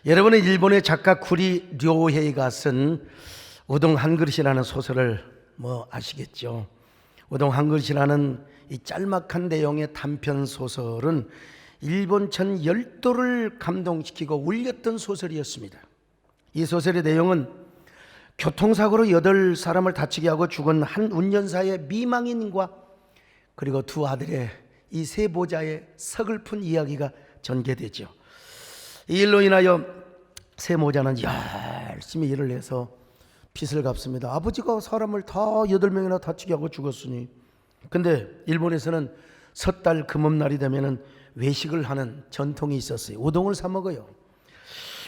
여러분은 일본의 작가 구리 료헤이가 쓴 우동 한 그릇이라는 소설을 아시겠죠? 우동 한 그릇이라는 이 짤막한 내용의 단편 소설은 일본 전 열도를 감동시키고 울렸던 소설이었습니다. 이 소설의 내용은 교통사고로 8사람을 다치게 하고 죽은 한 운전사의 미망인과 그리고 두 아들의 이 세 보자의 서글픈 이야기가 전개되죠. 이 일로 인하여 세 모자는 열심히 일을 해서 빚을 갚습니다. 아버지가 사람을 다 8명이나 다치게 하고 죽었으니. 근데 일본에서는 섣달 금음날이 되면은 외식을 하는 전통이 있었어요. 우동을 사 먹어요.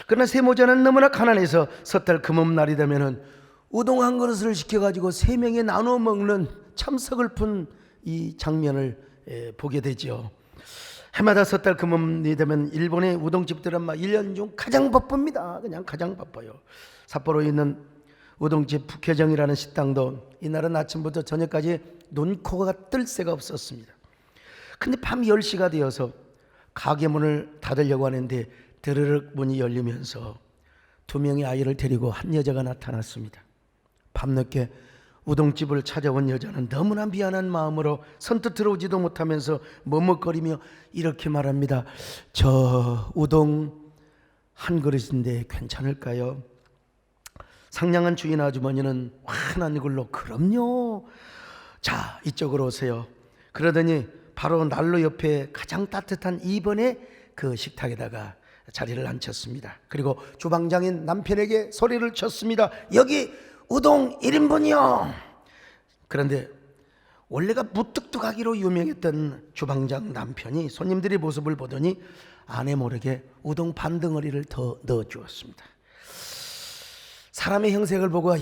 그러나 세 모자는 너무나 가난해서 섣달 금음날이 되면은 우동 한 그릇을 시켜가지고 3명이 나눠 먹는 참 서글픈 이 장면을 보게 되죠. 해마다 섣달 금음이 되면 일본의 우동집들은 1년 중 가장 바쁩니다. 그냥 가장 바빠요. 삿포로에 있는 우동집 북회정이라는 식당도 이날은 아침부터 저녁까지 눈코가 뜰 새가 없었습니다. 근데 밤 10시가 되어서 가게 문을 닫으려고 하는데 드르륵 문이 열리면서 2명의 아이를 데리고 한 여자가 나타났습니다. 밤늦게 우동집을 찾아온 여자는 너무나 미안한 마음으로 선뜻 들어오지도 못하면서 머뭇거리며 이렇게 말합니다. 저 우동 한 그릇인데 괜찮을까요? 상냥한 주인 아주머니는 환한 얼굴로 그럼요. 자, 이쪽으로 오세요. 그러더니 바로 난로 옆에 가장 따뜻한 2번의 그 식탁에다가 자리를 앉혔습니다. 그리고 주방장인 남편에게 소리를 쳤습니다. 여기 우동 1인분이요. 그런데 원래가 무뚝뚝하기로 유명했던 주방장 남편이 손님들의 모습을 보더니 아내 모르게 우동 반 덩어리를 더 넣어주었습니다. 사람의 형색을 보고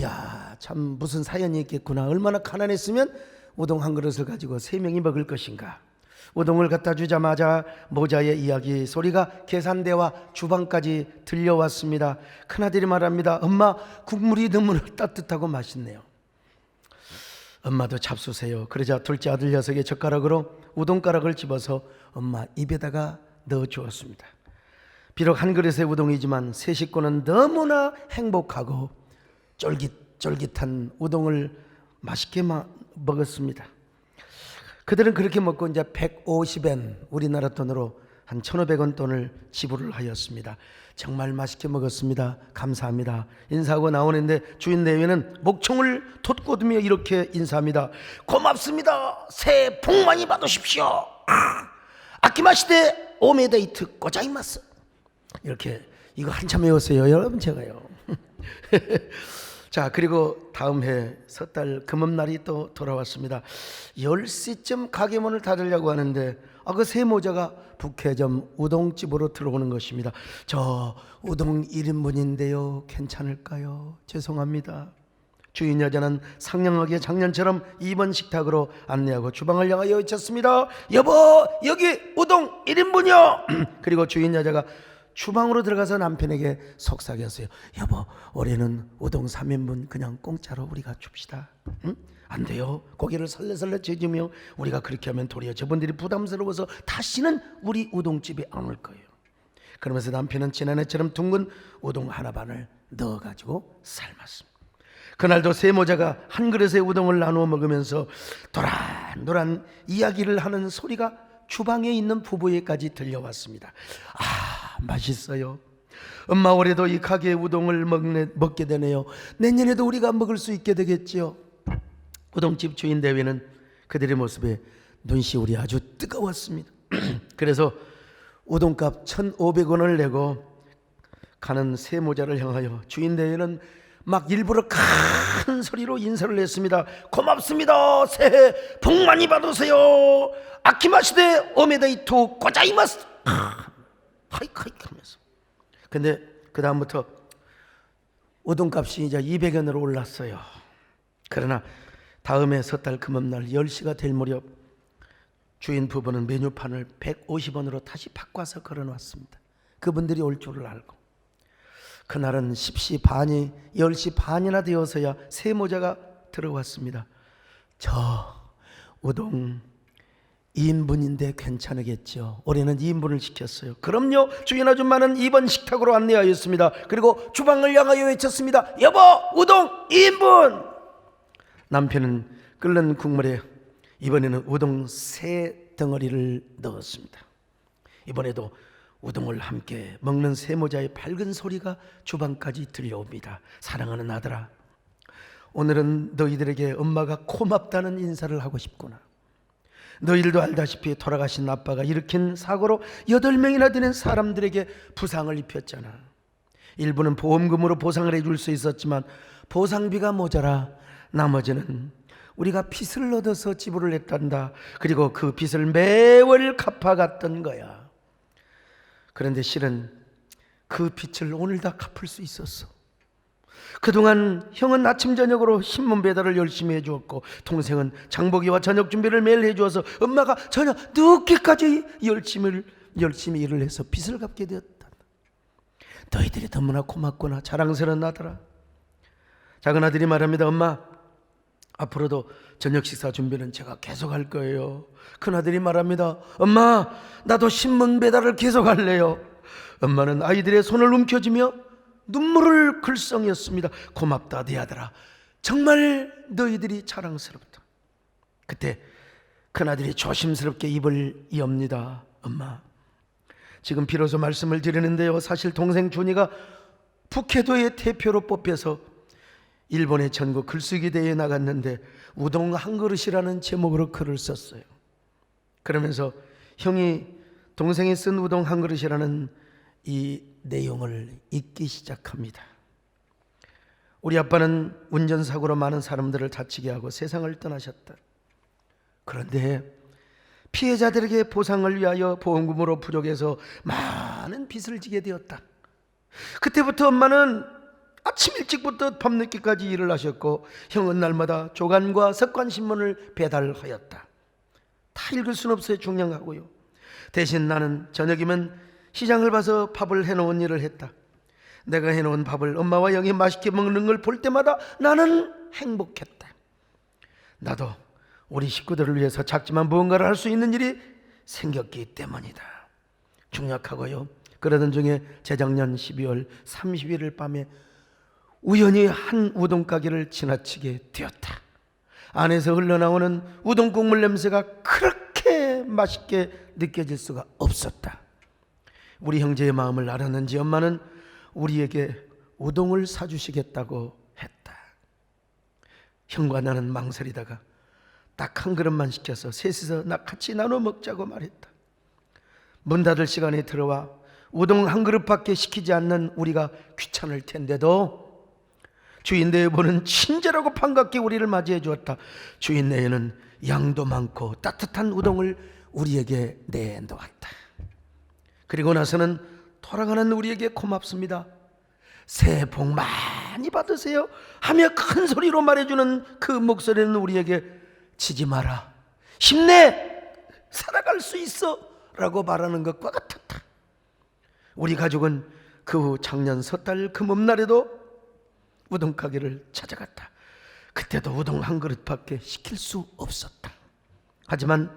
참 무슨 사연이 있겠구나. 얼마나 가난했으면 우동 한 그릇을 가지고 3명이 먹을 것인가. 우동을 갖다 주자마자 모자의 이야기 소리가 계산대와 주방까지 들려왔습니다. 큰아들이 말합니다. 엄마, 국물이 너무나 따뜻하고 맛있네요. 엄마도 잡수세요. 그러자 둘째 아들 녀석의 젓가락으로 우동가락을 집어서 엄마 입에다가 넣어주었습니다. 비록 한 그릇의 우동이지만 세 식구는 너무나 행복하고 쫄깃쫄깃한 우동을 맛있게 먹었습니다. 그들은 그렇게 먹고 이제 150엔 우리나라 돈으로 한 1,500원 돈을 지불을 하였습니다. 정말 맛있게 먹었습니다. 감사합니다. 인사하고 나오는데 주인 내외는 목청을 돋구며 이렇게 인사합니다. 고맙습니다. 새해 복 많이 받으십시오. 아키마시테 오메데이트 고자이마스. 이렇게 이거 한참 외웠어요. 여러분 제가요. 자, 그리고 다음 해 섣달 금음날이 또 돌아왔습니다. 10시쯤 가게 문을 닫으려고 하는데 그 세 모자가 북해점 우동집으로 들어오는 것입니다. 저 우동 1인분인데요. 괜찮을까요? 죄송합니다. 주인 여자는 상냥하게 작년처럼 2번 식탁으로 안내하고 주방을 향하여 외쳤습니다. 여보, 여기 우동 1인분이요. 그리고 주인 여자가 주방으로 들어가서 남편에게 속삭였어요. 여보, 올해는 우동 3인분 그냥 공짜로 우리가 줍시다. 응? 안 돼요. 고개를 설레설레 찢으며 우리가 그렇게 하면 도리어 저분들이 부담스러워서 다시는 우리 우동집에 안 올 거예요. 그러면서 남편은 지난해처럼 둥근 우동 하나 반을 넣어가지고 삶았습니다. 그날도 세 모자가 한 그릇의 우동을 나누어 먹으면서 도란도란 이야기를 하는 소리가 주방에 있는 부부에까지 들려왔습니다. 맛있어요. 엄마, 올해도 이 가게의 우동을 먹게 되네요. 내년에도 우리가 먹을 수 있게 되겠지요. 우동집 주인 대위는 그들의 모습에 눈시울이 아주 뜨거웠습니다. 그래서 우동값 1,500원을 내고 가는 세 모자를 향하여 주인 대위는 막 일부러 큰 소리로 인사를 했습니다. 고맙습니다. 새해 복 많이 받으세요. 아키마시데 오메데이토 고자이마스. 하이카이 하면서. 근데 그 다음부터 우동값이 이제 200원으로 올랐어요. 그러나 다음에 섣달 금음날 10시가 될 무렵 주인 부부는 메뉴판을 150원으로 다시 바꿔서 걸어놨습니다. 그분들이 올 줄을 알고. 그날은 10시 반이 10시 반이나 되어서야 세 모자가 들어왔습니다. 저 우동 2인분인데 괜찮으겠죠. 올해는 2인분을 시켰어요. 그럼요, 주인 아줌마는 2번 식탁으로 안내하였습니다. 그리고 주방을 향하여 외쳤습니다. 여보, 우동 2인분. 남편은 끓는 국물에 이번에는 우동 3덩어리를 넣었습니다. 이번에도 우동을 함께 먹는 세모자의 밝은 소리가 주방까지 들려옵니다. 사랑하는 아들아, 오늘은 너희들에게 엄마가 고맙다는 인사를 하고 싶구나. 너희들도 알다시피 돌아가신 아빠가 일으킨 사고로 8명이나 되는 사람들에게 부상을 입혔잖아. 일부는 보험금으로 보상을 해줄 수 있었지만 보상비가 모자라 나머지는 우리가 빚을 얻어서 지불을 했단다. 그리고 그 빚을 매월 갚아갔던 거야. 그런데 실은 그 빚을 오늘 다 갚을 수 있었어. 그동안 형은 아침 저녁으로 신문 배달을 열심히 해주었고, 동생은 장보기와 저녁 준비를 매일 해주어서 엄마가 저녁 늦게까지 열심히 일을 해서 빚을 갚게 되었다. 너희들이 너무나 고맙구나. 자랑스러운 아들아. 작은 아들이 말합니다. 엄마, 앞으로도 저녁 식사 준비는 제가 계속 할 거예요. 큰아들이 말합니다. 엄마, 나도 신문 배달을 계속 할래요. 엄마는 아이들의 손을 움켜쥐며 눈물을 글썽였습니다. 고맙다 네 아들아, 정말 너희들이 자랑스럽다. 그때 큰아들이 조심스럽게 입을 여옵니다. 엄마, 지금 비로소 말씀을 드리는데요, 사실 동생 준이가 북해도의 대표로 뽑혀서 일본의 전국 글쓰기 대회에 나갔는데 우동 한 그릇이라는 제목으로 글을 썼어요. 그러면서 형이 동생이 쓴 우동 한 그릇이라는 이 내용을 읽기 시작합니다. 우리 아빠는 운전사고로 많은 사람들을 다치게 하고 세상을 떠나셨다. 그런데 피해자들에게 보상을 위하여 보험금으로 부족해서 많은 빚을 지게 되었다. 그때부터 엄마는 아침 일찍부터 밤늦게까지 일을 하셨고, 형은 날마다 조간과 석관신문을 배달하였다. 다 읽을 수는 없어요. 중요하고요. 대신 나는 저녁이면 시장을 봐서 밥을 해놓은 일을 했다. 내가 해놓은 밥을 엄마와 형이 맛있게 먹는 걸 볼 때마다 나는 행복했다. 나도 우리 식구들을 위해서 작지만 무언가를 할 수 있는 일이 생겼기 때문이다. 중약하고요. 그러던 중에 재작년 12월 30일 밤에 우연히 한 우동 가게를 지나치게 되었다. 안에서 흘러나오는 우동 국물 냄새가 그렇게 맛있게 느껴질 수가 없었다. 우리 형제의 마음을 알았는지 엄마는 우리에게 우동을 사주시겠다고 했다. 형과 나는 망설이다가 딱 한 그릇만 시켜서 셋이서 같이 나눠 먹자고 말했다. 문 닫을 시간에 들어와 우동 한 그릇밖에 시키지 않는 우리가 귀찮을 텐데도 주인 내부는 친절하고 반갑게 우리를 맞이해 주었다. 주인 내에는 양도 많고 따뜻한 우동을 우리에게 내놓았다. 그리고 나서는 돌아가는 우리에게 고맙습니다, 새해 복 많이 받으세요 하며 큰 소리로 말해주는 그 목소리는 우리에게 지지 마라, 힘내, 살아갈 수 있어 라고 말하는 것과 같았다. 우리 가족은 그 후 작년 섣달 금음날에도 우동 가게를 찾아갔다. 그때도 우동 한 그릇밖에 시킬 수 없었다. 하지만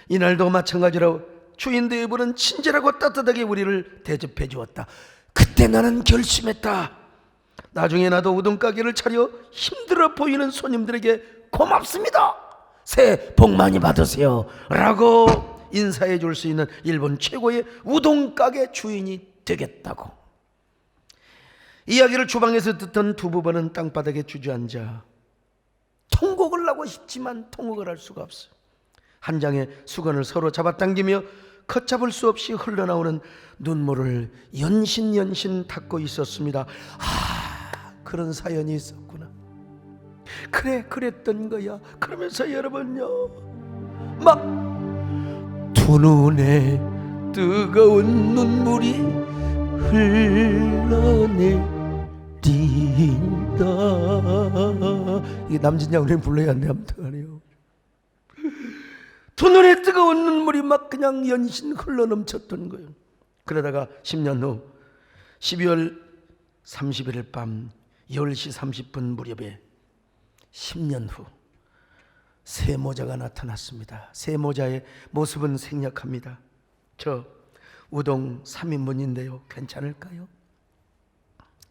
이날도 마찬가지로 주인 대부는 친절하고 따뜻하게 우리를 대접해 주었다. 그때 나는 결심했다. 나중에 나도 우동 가게를 차려 힘들어 보이는 손님들에게 고맙습니다, 새해 복 많이 받으세요 라고 인사해 줄 수 있는 일본 최고의 우동 가게 주인이 되겠다고. 이야기를 주방에서 듣던 두 부부는 땅바닥에 주저앉아 통곡을 하고 싶지만 통곡을 할 수가 없어요. 한 장의 수건을 서로 잡아당기며 걷잡을 수 없이 흘러나오는 눈물을 연신연신 닦고 있었습니다. 그런 사연이 있었구나. 그래, 그랬던 거야. 그러면서 여러분요, 막 두 눈에 뜨거운 눈물이 흘러내린다. 이게 남진양을 불러야 안 돼. 아무튼 두 눈에 뜨거운 눈물이 막 그냥 연신 흘러넘쳤던 거예요. 그러다가 10년 후 12월 31일 밤 10시 30분 무렵에 10년 후 세모자가 나타났습니다. 세모자의 모습은 생략합니다. 저 우동 3인분인데요. 괜찮을까요?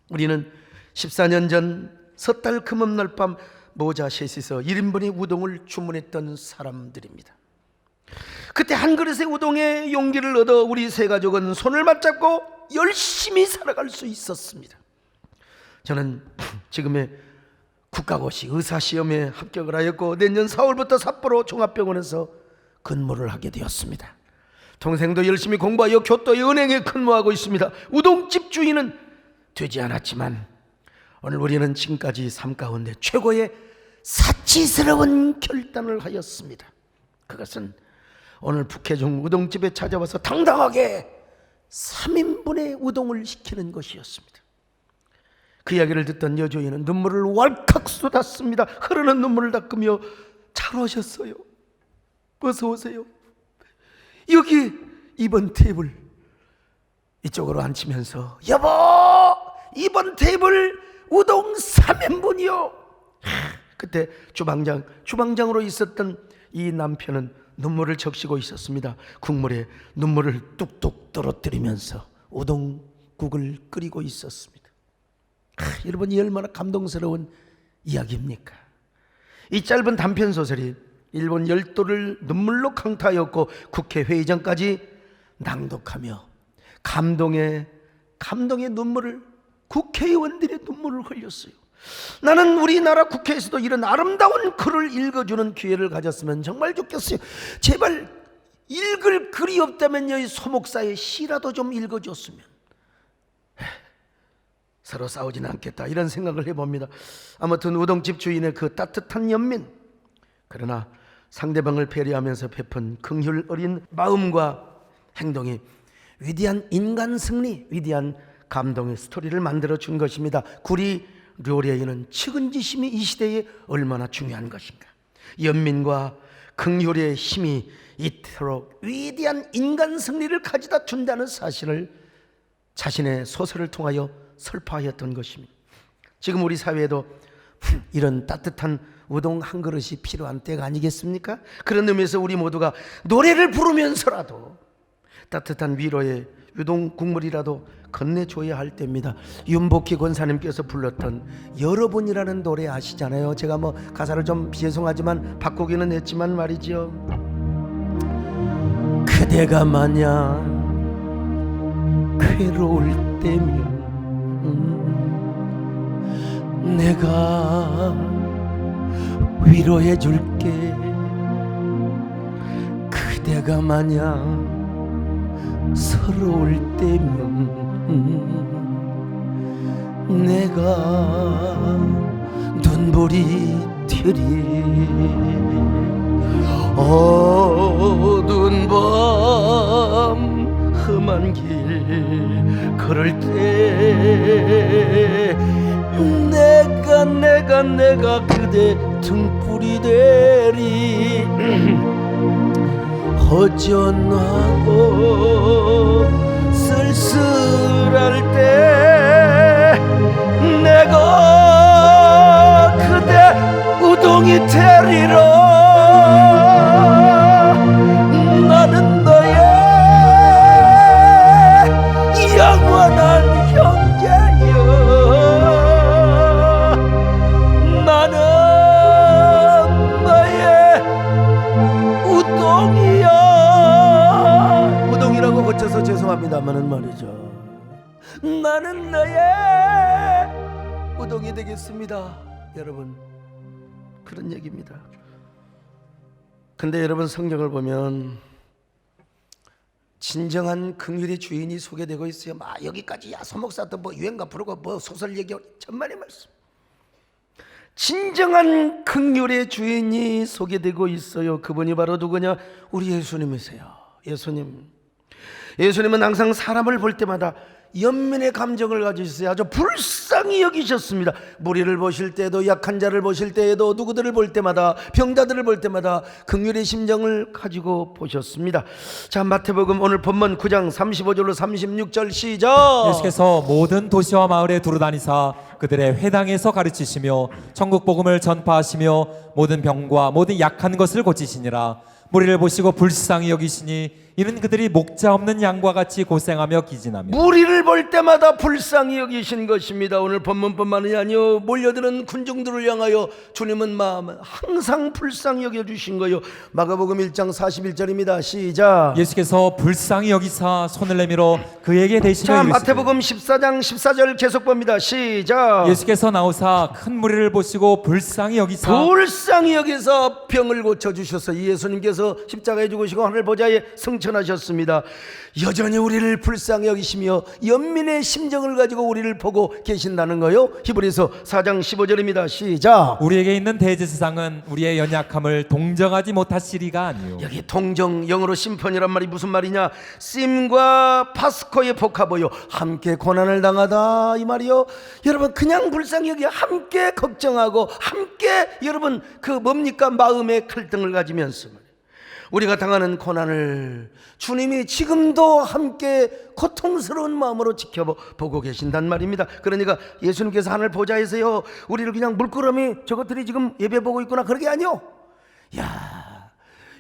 우리는 14년 전 섣달 금음날 밤 모자 셋이서 1인분의 우동을 주문했던 사람들입니다. 그때 한 그릇의 우동에 용기를 얻어 우리 세 가족은 손을 맞잡고 열심히 살아갈 수 있었습니다. 저는 지금의 국가고시 의사시험에 합격을 하였고 내년 4월부터 삿포로 종합병원에서 근무를 하게 되었습니다. 동생도 열심히 공부하여 교토의 은행에 근무하고 있습니다. 우동집 주인은 되지 않았지만 오늘 우리는 지금까지 삶 가운데 최고의 사치스러운 결단을 하였습니다. 그것은 오늘 북해중 우동집에 찾아와서 당당하게 3인분의 우동을 시키는 것이었습니다. 그 이야기를 듣던 여주인은 눈물을 왈칵 쏟았습니다. 흐르는 눈물을 닦으며 잘 오셨어요. 어서 오세요. 여기 이번 테이블 이쪽으로 앉히면서 여보 이번 테이블 우동 3인분이요. 그때 주방장으로 있었던 이 남편은 눈물을 적시고 있었습니다. 국물에 눈물을 뚝뚝 떨어뜨리면서 우동국을 끓이고 있었습니다. 여러분, 이 얼마나 감동스러운 이야기입니까? 이 짧은 단편 소설이 일본 열도를 눈물로 강타하였고 국회 회의장까지 낭독하며 감동의 눈물을, 국회의원들의 눈물을 흘렸어요. 나는 우리나라 국회에서도 이런 아름다운 글을 읽어주는 기회를 가졌으면 정말 좋겠어요. 제발 읽을 글이 없다면요, 이 소목사의 시라도 좀 읽어줬으면 서로 싸우지는 않겠다, 이런 생각을 해봅니다. 아무튼 우동집 주인의 그 따뜻한 연민, 그러나 상대방을 배려하면서 베푼 긍휼 어린 마음과 행동이 위대한 인간 승리, 위대한 감동의 스토리를 만들어 준 것입니다. 구리 료레이는 측은지심이 이 시대에 얼마나 중요한 것인가. 연민과 긍휼의 힘이 이토록 위대한 인간 승리를 가져다 준다는 사실을 자신의 소설을 통하여 설파하였던 것입니다. 지금 우리 사회에도 이런 따뜻한 우동 한 그릇이 필요한 때가 아니겠습니까? 그런 의미에서 우리 모두가 노래를 부르면서라도 따뜻한 위로의 우동 국물이라도 건네줘야 할 때입니다. 윤복희 권사님께서 불렀던 여러분이라는 노래 아시잖아요. 제가 가사를 좀 죄송하지만 바꾸기는 했지만 말이죠. 그대가 만약 괴로울 때면 내가 위로해 줄게. 그대가 만약 서러울 때면 내가 눈물이 되리. 어두운 밤 험한 길 걸을 때 내가 그대 등불이 되리. 허전하고 쓸쓸할 때 내가 그대 우동이 되리라. 나는 너의 영원한 형제여. 나는 너의 우동이야. 우동이라고 고쳐서 죄송합니다만은 말이죠. 나는 너의 우동이 되겠습니다. 여러분, 그런 얘기입니다. 근데 여러분, 성경을 보면 진정한 긍휼의 주인이 소개되고 있어요. 여기까지 소목사도 유행가 부르고 소설 얘기하고 천만의 말씀. 진정한 긍휼의 주인이 소개되고 있어요. 그분이 바로 누구냐? 우리 예수님이세요. 예수님은 항상 사람을 볼 때마다 연민의 감정을 가지셨어요. 아주 불쌍히 여기셨습니다. 무리를 보실 때도, 약한 자를 보실 때에도, 누구들을 볼 때마다, 병자들을 볼 때마다 긍휼의 심정을 가지고 보셨습니다. 자, 마태복음 오늘 본문 9장 35절로 36절 시작. 예수께서 모든 도시와 마을에 두루다니사 그들의 회당에서 가르치시며 천국 복음을 전파하시며 모든 병과 모든 약한 것을 고치시니라. 무리를 보시고 불쌍히 여기시니 이는 그들이 목자 없는 양과 같이 고생하며 기진하며. 무리를 볼 때마다 불쌍히 여기신 것입니다. 오늘 본문뿐만이 아니요 몰려드는 군중들을 향하여 주님은 마음 항상 불쌍히 여겨주신 거요. 마가복음 1장 41절입니다. 시작. 예수께서 불쌍히 여기사 손을 내밀어 그에게 대시며 자, 이르시되. 마태복음 14장 14절 계속 봅니다. 시작. 예수께서 나오사 큰 무리를 보시고 불쌍히 여기사. 불쌍히 여기서 병을 고쳐주셔서 예수님께서 십자가에 죽으시고 하늘 보좌에 승천하셨습니다. 여전히 우리를 불쌍히 여기시며 연민의 심정을 가지고 우리를 보고 계신다는 거요. 히브리서 4장 15절입니다. 시작. 우리에게 있는 대제사장은 우리의 연약함을 동정하지 못하시리가 아니요. 여기 동정, 영어로 심펀이란 말이 무슨 말이냐? 심과 파스코의 복합어요. 함께 고난을 당하다 이 말이요. 여러분 그냥 불쌍히 여기 함께 걱정하고 함께 여러분 그 뭡니까? 마음의 칼등을 가지면서 우리가 당하는 고난을 주님이 지금도 함께 고통스러운 마음으로 지켜보고 계신단 말입니다. 그러니까 예수님께서 하늘 보좌에서요 우리를 그냥 물끄러미 저것들이 지금 예배 보고 있구나 그러게 아니요. 야,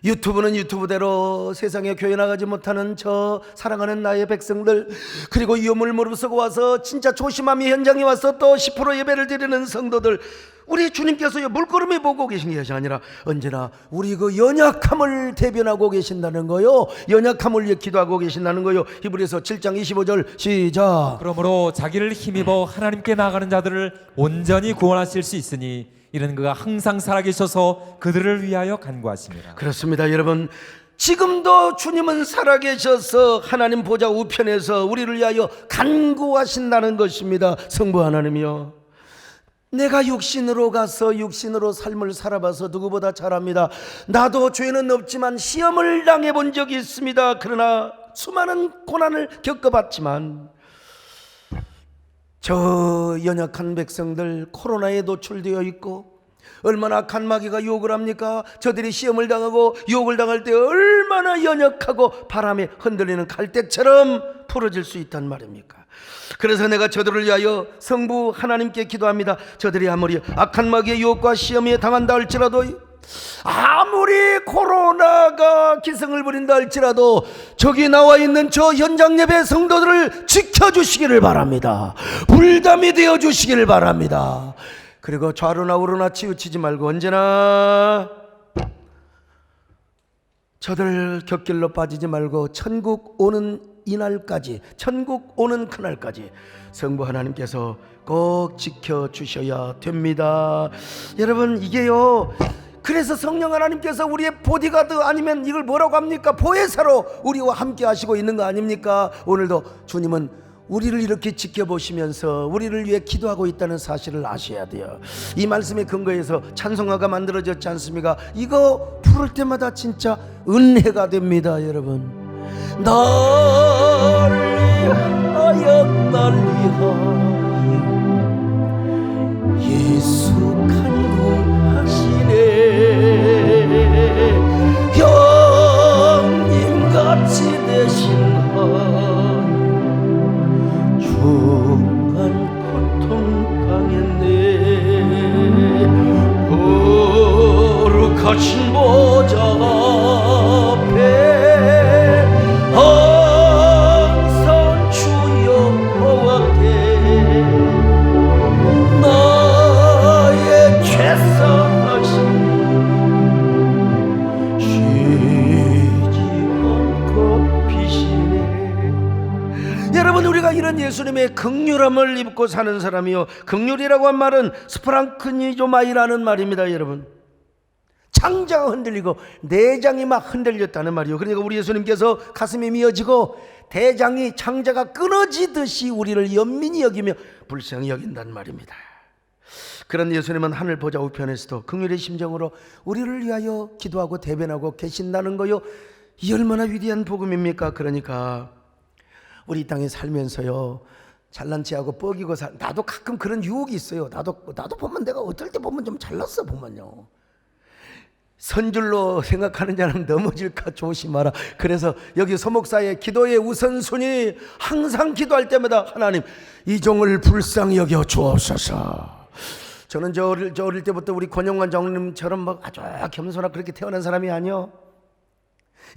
유튜브는 유튜브대로 세상에 교회 나가지 못하는 저 사랑하는 나의 백성들, 그리고 위험을 무릅쓰고 와서 진짜 조심함이 현장에 와서 또 10% 예배를 드리는 성도들, 우리 주님께서 물끄러미 보고 계신 것이 아니라 언제나 우리 그 연약함을 대변하고 계신다는 거요. 연약함을 위해 기도하고 계신다는 거요. 히브리서 7장 25절 시작. 그러므로 자기를 힘입어 하나님께 나아가는 자들을 온전히 구원하실 수 있으니 이는 그가 항상 살아계셔서 그들을 위하여 간구하십니다. 그렇습니다. 여러분 지금도 주님은 살아계셔서 하나님 보좌 우편에서 우리를 위하여 간구하신다는 것입니다. 성부 하나님이요, 내가 육신으로 가서 육신으로 삶을 살아봐서 누구보다 잘합니다. 나도 죄는 없지만 시험을 당해본 적이 있습니다. 그러나 수많은 고난을 겪어봤지만 저 연약한 백성들 코로나에 노출되어 있고 얼마나 악한 마귀가 유혹을 합니까? 저들이 시험을 당하고 유혹을 당할 때 얼마나 연약하고 바람에 흔들리는 갈대처럼 풀어질 수 있단 말입니까? 그래서 내가 저들을 위하여 성부 하나님께 기도합니다. 저들이 아무리 악한 마귀의 유혹과 시험에 당한다 할지라도, 아무리 코로나가 기승을 부린다 할지라도 저기 나와 있는 저 현장 예배 성도들을 지켜주시기를 바랍니다. 불담이 되어 주시기를 바랍니다. 그리고 좌로나 우로나 치우치지 말고 언제나 저들 곁길로 빠지지 말고 천국 오는 이날까지, 천국 오는 그날까지 성부 하나님께서 꼭 지켜주셔야 됩니다. 여러분 이게요, 그래서 성령 하나님께서 우리의 보디가드 아니면 이걸 뭐라고 합니까? 보혜사로 우리와 함께 하시고 있는 거 아닙니까? 오늘도 주님은 우리를 이렇게 지켜보시면서 우리를 위해 기도하고 있다는 사실을 아셔야 돼요. 이 말씀에 근거해서 찬송가가 만들어졌지 않습니까? 이거 부를 때마다 진짜 은혜가 됩니다. 여러분, 날 위하여 예수 간구하시네. 형님같이 되신 하나님 중한 고통 당했네. 거룩하신 보좌 앞에 항상 주여 보았네. 나의 죄사하신 쉬지 않고 비시네. 여러분 우리가 이런 예수님의 긍휼함을 입고 사는 사람이요, 긍휼이라고 한 말은 스프랑크니조마이라는 말입니다. 여러분 창자가 흔들리고 내장이 막 흔들렸다는 말이요. 그러니까 우리 예수님께서 가슴이 미어지고 대장이 창자가 끊어지듯이 우리를 연민히 여기며 불쌍히 여긴다는 말입니다. 그런 예수님은 하늘 보좌 우편에서도 긍휼의 심정으로 우리를 위하여 기도하고 대변하고 계신다는 거요. 이 얼마나 위대한 복음입니까? 그러니까 우리 이 땅에 살면서요, 잘난 체하고 뻐기고 나도 가끔 그런 유혹이 있어요. 나도 보면 내가 어떨 때 보면 좀 잘났어 보면요. 선줄로 생각하는 자는 넘어질까 조심하라. 그래서 여기 소목사의 기도의 우선순위, 항상 기도할 때마다 하나님 이 종을 불쌍히 여겨 주옵소서. 저는 저 어릴 때부터 우리 권영관 장로님처럼 막 아주 겸손하고 그렇게 태어난 사람이 아니요.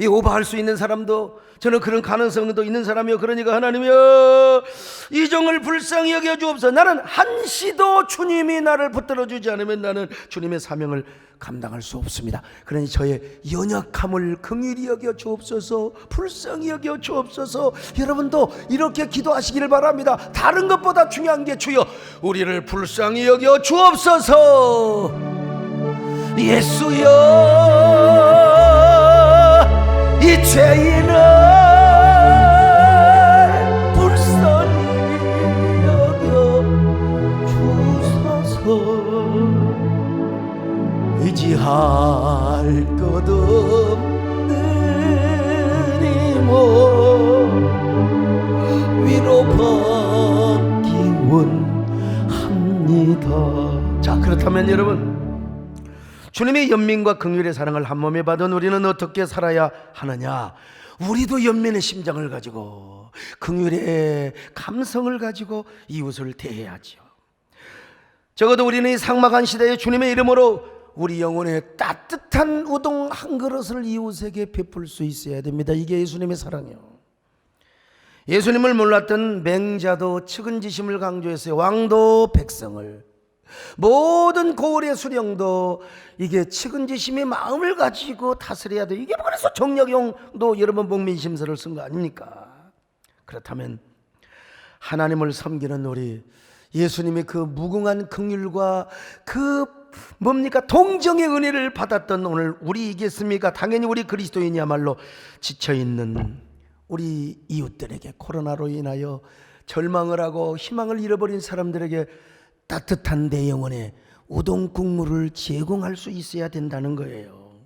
이 오버할 수 있는 사람도, 저는 그런 가능성도 있는 사람이요. 그러니까 하나님이여, 이 종을 불쌍히 여겨 주옵소서. 나는 한시도 주님이 나를 붙들어 주지 않으면 나는 주님의 사명을 감당할 수 없습니다. 그러니 저의 연약함을 긍휼히 여겨 주옵소서, 불쌍히 여겨 주옵소서. 여러분도 이렇게 기도하시기를 바랍니다. 다른 것보다 중요한 게 주여 우리를 불쌍히 여겨 주옵소서. 예수여, 이 죄인을 불쌍히 여겨 주소서. 의지할 것 없는 이모 위로받기 원합니다. 자, 그렇다면 여러분, 주님의 연민과 긍휼의 사랑을 한 몸에 받은 우리는 어떻게 살아야 하느냐? 우리도 연민의 심장을 가지고 긍휼의 감성을 가지고 이웃을 대해야죠. 적어도 우리는 이 삭막한 시대에 주님의 이름으로 우리 영혼의 따뜻한 우동 한 그릇을 이웃에게 베풀 수 있어야 됩니다. 이게 예수님의 사랑이요. 예수님을 몰랐던 맹자도 측은지심을 강조했어요. 왕도 백성을, 모든 고을의 수령도 이게 측은지심의 마음을 가지고 다스려야 돼. 이게 그래서 정약용도 여러분 복민심서를 쓴 거 아닙니까? 그렇다면 하나님을 섬기는 우리, 예수님의 그 무궁한 긍휼과 그 뭡니까 동정의 은혜를 받았던 오늘 우리이겠습니까? 당연히 우리 그리스도인이야말로 지쳐있는 우리 이웃들에게, 코로나로 인하여 절망을 하고 희망을 잃어버린 사람들에게 따뜻한 내 영혼의 우동 국물을 제공할 수 있어야 된다는 거예요.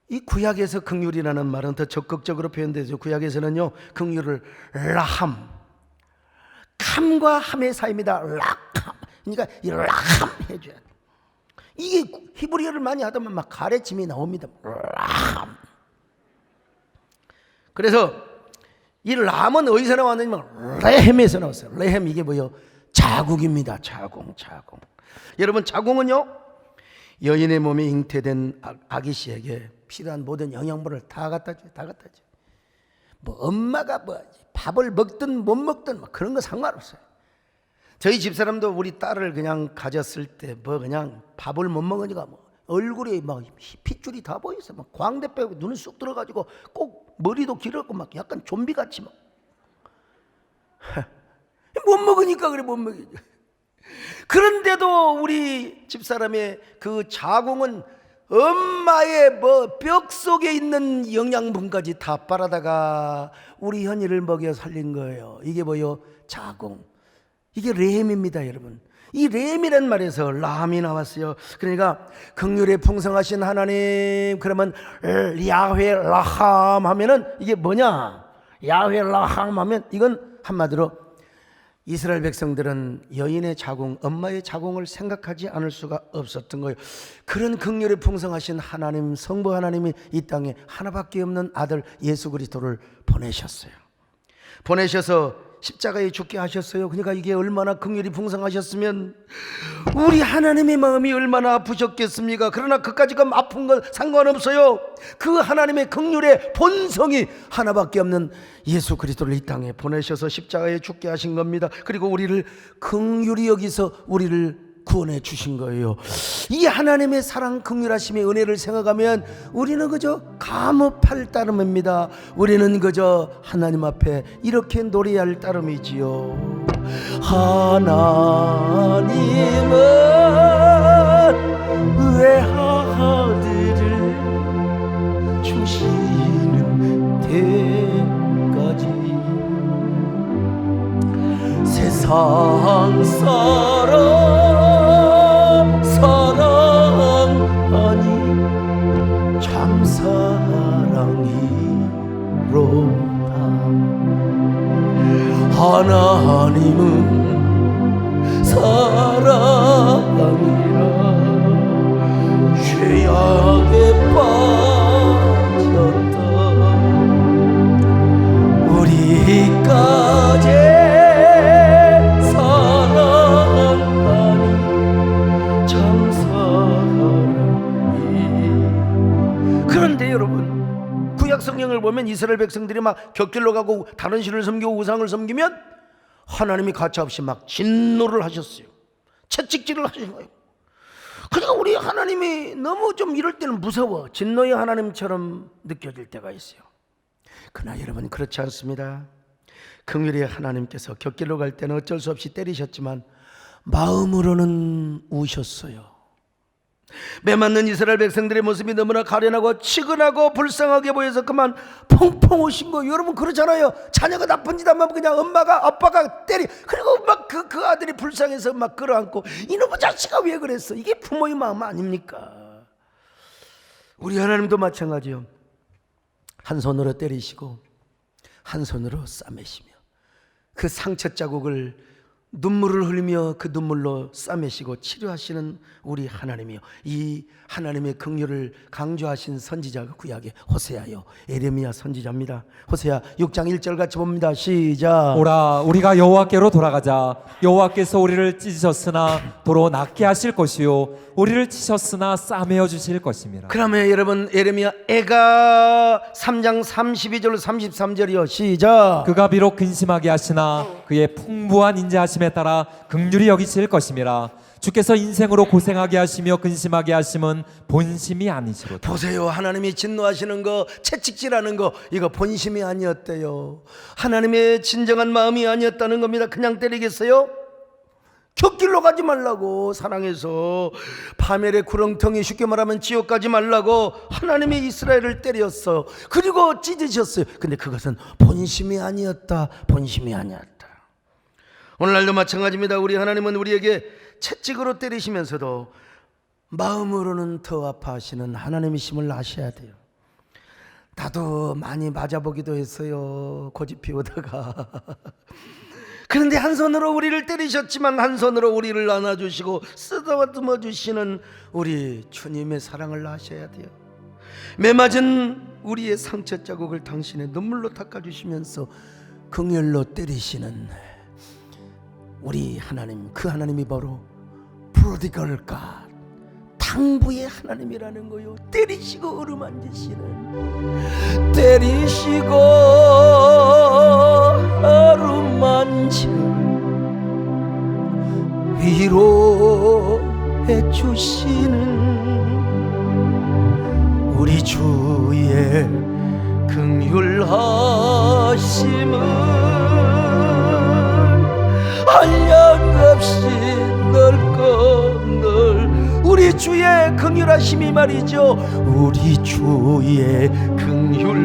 이 구약에서 긍휼이라는 말은 더 적극적으로 표현되죠. 구약에서는요, 긍휼을 라함, 캄과 함의 사이입니다. 라함. 그러니까 이 라함 해줘야 돼. 이게 히브리어를 많이 하다 보면 막 가래침이 나옵니다. 라함. 그래서 이 람은 어디서 나왔느냐면 레헴에서 나왔어요. 레헴, 이게 뭐예요? 자궁입니다. 자궁. 여러분, 자궁은요, 여인의 몸에 잉태된 아기 씨에게 필요한 모든 영양분을 다 갖다 줘요. 뭐 엄마가 뭐 밥을 먹든 못 먹든 뭐 그런 거 상관없어요. 저희 집사람도 우리 딸을 그냥 가졌을 때 뭐 그냥 밥을 못 먹으니까 뭐 얼굴에 막 핏줄이 다 보였어요. 막 광대 빼고 눈이 쑥 들어가지고 꼭 머리도 길었고 막 약간 좀비같이 막 못 먹으니까 그래, 못 먹이죠. 그런데도 우리 집사람의 그 자궁은 엄마의 뭐 벽 속에 있는 영양분까지 다 빨아다가 우리 현이를 먹여 살린 거예요. 이게 뭐요? 자궁. 이게 레헴입니다, 여러분. 이 레헴이라는 말에서 라함이 나왔어요. 그러니까 긍휼에 풍성하신 하나님, 그러면 야훼 라함 하면은 이게 뭐냐? 야훼 라함 하면 이건 한마디로 이스라엘 백성들은 여인의 자궁, 엄마의 자궁을 생각하지 않을 수가 없었던 거예요. 그런 긍휼에 풍성하신 하나님, 성부 하나님이 이 땅에 하나밖에 없는 아들 예수 그리스도를 보내셨어요. 보내셔서 십자가에 죽게 하셨어요. 그러니까 이게 얼마나 긍휼이 풍성하셨으면 우리 하나님의 마음이 얼마나 아프셨겠습니까? 그러나 그까지 그 아픈 건 상관없어요. 그 하나님의 긍휼의 본성이 하나밖에 없는 예수 그리스도를 이 땅에 보내셔서 십자가에 죽게 하신 겁니다. 그리고 우리를 긍휼히 여기서 우리를 구원해 주신 거예요. 이 하나님의 사랑, 긍휼하심의 은혜를 생각하면 우리는 그저 감업할 따름입니다. 우리는 그저 하나님 앞에 이렇게 노래할 따름이지요. 하나님은 외아들을 주시는 때까지 세상 사람 사랑하니 참 사랑이로다. 하나님은 사랑이라 죄악에 빠졌다 우리까지 사랑하니 참 사랑이. 그런데 여러분, 구약 성경을 보면 이스라엘 백성들이 막 격길로 가고 다른 신을 섬기고 우상을 섬기면 하나님이 가차없이 막 진노를 하셨어요. 채찍질을 하신 거예요. 그러니까 우리 하나님이 너무 좀 이럴 때는 무서워. 진노의 하나님처럼 느껴질 때가 있어요. 그러나 여러분, 그렇지 않습니다. 긍휼의 하나님께서 격길로 갈 때는 어쩔 수 없이 때리셨지만 마음으로는 우셨어요. 매맞는 이스라엘 백성들의 모습이 너무나 가련하고 치근하고 불쌍하게 보여서 그만 펑펑 우신 거예요. 여러분, 그렇잖아요. 자녀가 나쁜 짓 하면 그냥 엄마가 아빠가 때리, 그리고 막 그 아들이 불쌍해서 막 끌어안고 이놈의 자식아 왜 그랬어. 이게 부모의 마음 아닙니까? 우리 하나님도 마찬가지요. 한 손으로 때리시고 한 손으로 싸매시며 그 상처 자국을 눈물을 흘리며 그 눈물로 싸매시고 치료하시는 우리 하나님이요. 이 하나님의 긍휼을 강조하신 선지자가 구약의 호세아요, 에레미야 선지자입니다. 호세아 6장 1절 같이 봅니다. 시작. 오라 우리가 여호와께로 돌아가자. 여호와께서 우리를 찢으셨으나 도로 낫게 하실 것이요 우리를 치셨으나 싸매어 주실 것입니다. 그러면 여러분, 에레미야 애가 3장 32절 33절이요. 시작. 그가 비록 근심하게 하시나 그의 풍부한 인자하심에 따라 긍휼히 여기실 것임이라. 주께서 인생으로 고생하게 하시며 근심하게 하심은 본심이 아니시로다. 보세요, 하나님이 진노하시는 거, 채찍질하는 거, 이거 본심이 아니었대요. 하나님의 진정한 마음이 아니었다는 겁니다. 그냥 때리겠어요? 격길로 가지 말라고, 사랑해서 파멸의 구렁텅이, 쉽게 말하면 지옥 가지 말라고 하나님이 이스라엘을 때렸어. 그리고 찢으셨어요. 근데 그것은 본심이 아니었다. 본심이 아니었다. 오늘날도 마찬가지입니다. 우리 하나님은 우리에게 채찍으로 때리시면서도 마음으로는 더 아파하시는 하나님이심을 아셔야 돼요. 나도 많이 맞아보기도 했어요. 고집 피우다가. 그런데 한 손으로 우리를 때리셨지만 한 손으로 우리를 안아주시고 쓰다듬어 주시는 우리 주님의 사랑을 아셔야 돼요. 매맞은 우리의 상처 자국을 당신의 눈물로 닦아주시면서 긍휼로 때리시는 우리 하나님, 그 하나님이 바로 프로디걸 갓, 탕부의 하나님이라는 거요. 때리시고 어루만지시는, 때리시고 어루만지 위로해 주시는 우리 주의 긍휼하심은 한량없이 넓고 우리 주의 긍휼하심이 말이죠. 우리 주의 긍휼하심은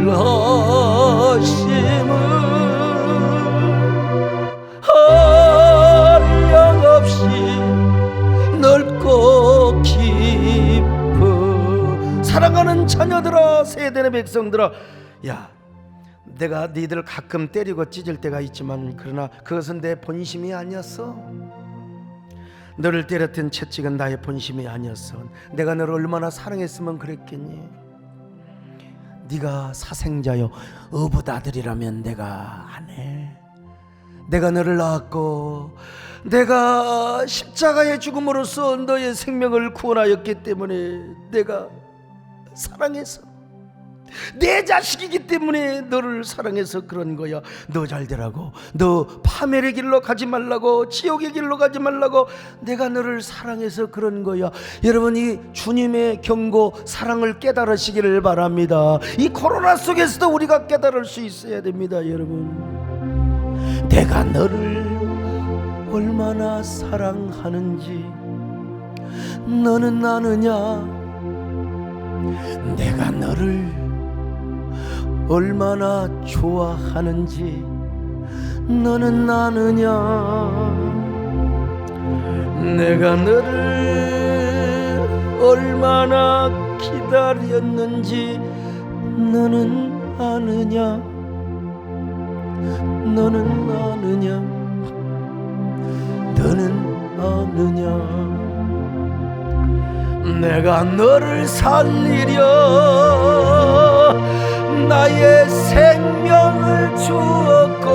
한량없이 넓고 깊어. 사랑하는 자녀들아, 세대의 백성들아, 야, 내가 너희들 가끔 때리고 찢을 때가 있지만 그러나 그것은 내 본심이 아니었어. 너를 때렸던 채찍은 나의 본심이 아니었어. 내가 너를 얼마나 사랑했으면 그랬겠니. 네가 사생자여 어부 아들이라면 내가 안 해. 내가 너를 낳았고 내가 십자가의 죽음으로써 너의 생명을 구원하였기 때문에 내가 사랑해서, 내 자식이기 때문에 너를 사랑해서 그런 거야. 너 잘 되라고, 너 파멸의 길로 가지 말라고, 지옥의 길로 가지 말라고 내가 너를 사랑해서 그런 거야. 여러분, 이 주님의 경고, 사랑을 깨달으시기를 바랍니다. 이 코로나 속에서도 우리가 깨달을 수 있어야 됩니다. 여러분, 내가 너를 얼마나 사랑하는지 너는 아느냐. 내가 너를 얼마나 좋아하는지 너는 아느냐. 내가 너를 얼마나 기다렸는지 너는 아느냐. 너는 아느냐 너는 아느냐 내가 너를 살리려 나의 생명을 주었고